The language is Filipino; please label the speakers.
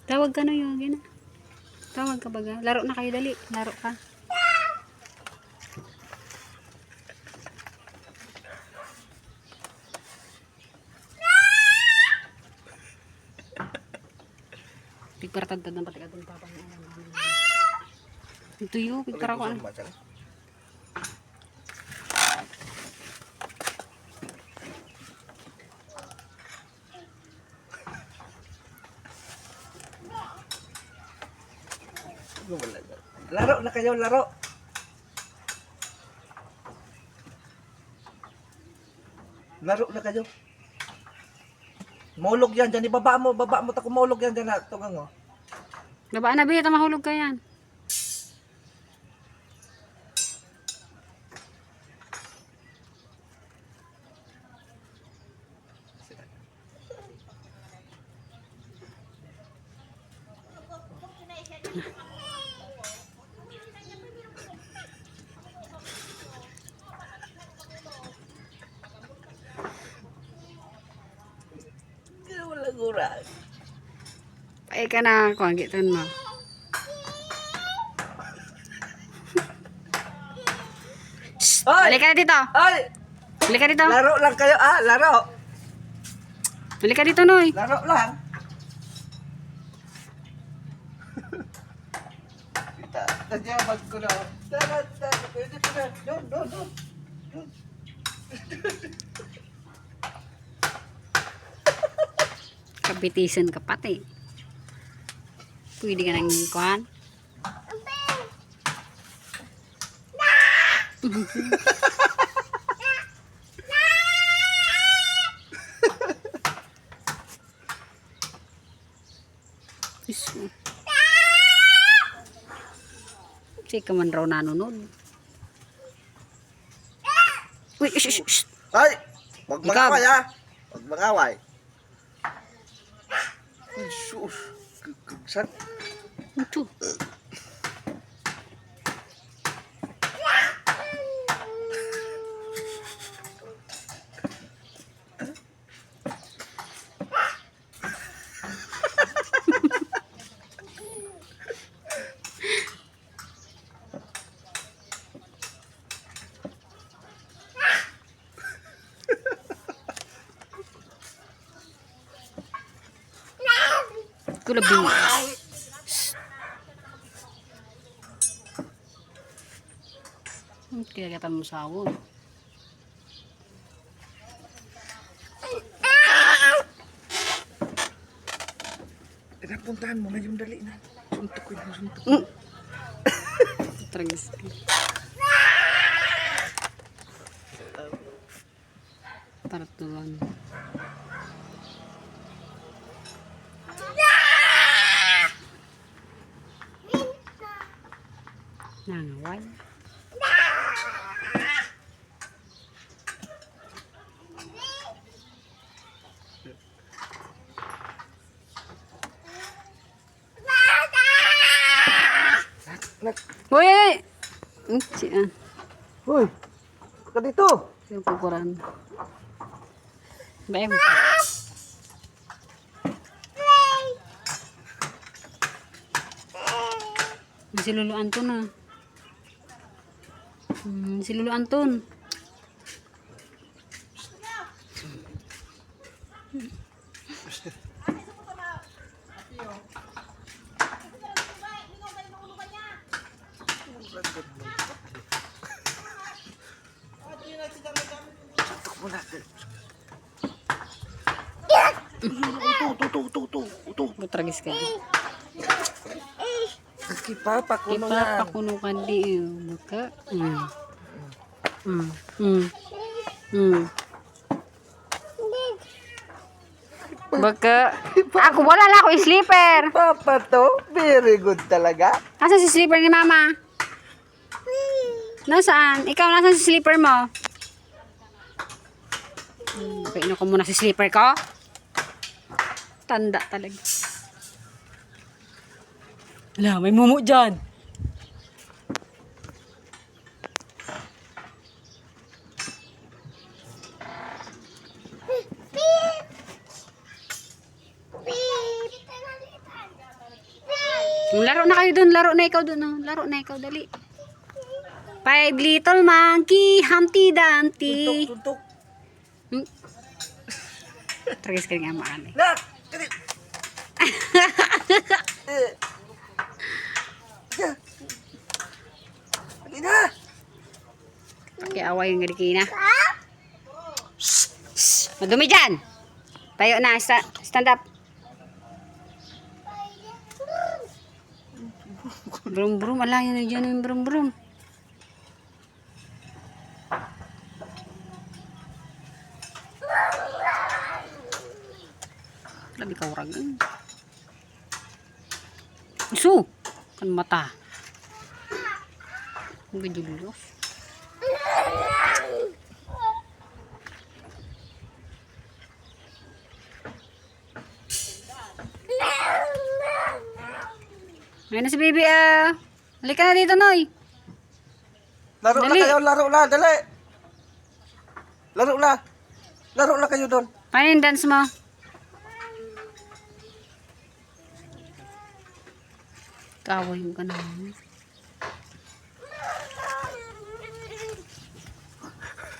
Speaker 1: Tawag ka na yun. Gina. Tawag ka baga. Laro na kayo, dali. Laro ka. Pigparatagtad ng pati atong papang. Ito yun. Pigpara ko.
Speaker 2: Laro na kayo, laro. Laro na kayo. Maulog yan dyan. Ibaba mo, tako maulog yan dyan. Tugang mo.
Speaker 1: Babaan na, Bita. Mahulog ka yan.
Speaker 2: Wala gura.
Speaker 1: Pae ka na. Kuhan gitan mo. Balik ka na dito.
Speaker 2: Ay!
Speaker 1: Balik ka dito.
Speaker 2: Laro lang kayo, laro.
Speaker 1: Balik ka dito, Noy.
Speaker 2: Laro lang. Nagyabag ko na. Tara, pwede ko na. Doon.
Speaker 1: Kabitisan ka pati. Pwede ka nang kuhan. Si ka man raw nanunod. Uy, shh.
Speaker 2: Ay! Huwag mangaway, ha? Huwag mangaway. Ay, sus. Kagsan.
Speaker 1: Ito. Kulabing. Kaya kita mo sawon.
Speaker 2: Puntahan mo na yung dali na. Suntok ko yung suntok.
Speaker 1: Tragis. Partuan. Nangaway. Hoy!
Speaker 2: Hoy! Ka dito!
Speaker 1: Yung pukuran. Bayang. Si Lolo Anton na. Si Lolo Anton.
Speaker 2: Uto.
Speaker 1: Tragis ka.
Speaker 2: Ipapakuno yan.
Speaker 1: Ipapakuno ka di. Baka. Baka. Ako wala na ako sleeper.
Speaker 2: Papa to, very good talaga.
Speaker 1: Nasaan si sleeper ni Mama? Nasaan? Ikaw, nasaan si sleeper mo? Paino ko muna si sleeper ko. Tanda talaga. Wala, may mumu dyan. Laro na kayo dun. Laro na ikaw dun. Oh. Laro na ikaw. Dali. 5 little monkey. Humpty Dumpty.
Speaker 2: Tuntok.
Speaker 1: Tragis ka nga maani.
Speaker 2: Nak! Kani! Lagi na!
Speaker 1: Pakiaway yung garikina. Madumi dyan. Tayo na. Stand up. Brum brum. Ala yun dyan yung brum brum. Labi ka urag. Isu. Kan mata. Ang gadulos. Ngayon na si baby halika na dito, Noy.
Speaker 2: Laro
Speaker 1: Dali.
Speaker 2: na kayo, laro na, dali! Laro na! Laro na kayo doon.
Speaker 1: Paano yung dance mo? Kaway mo ka na.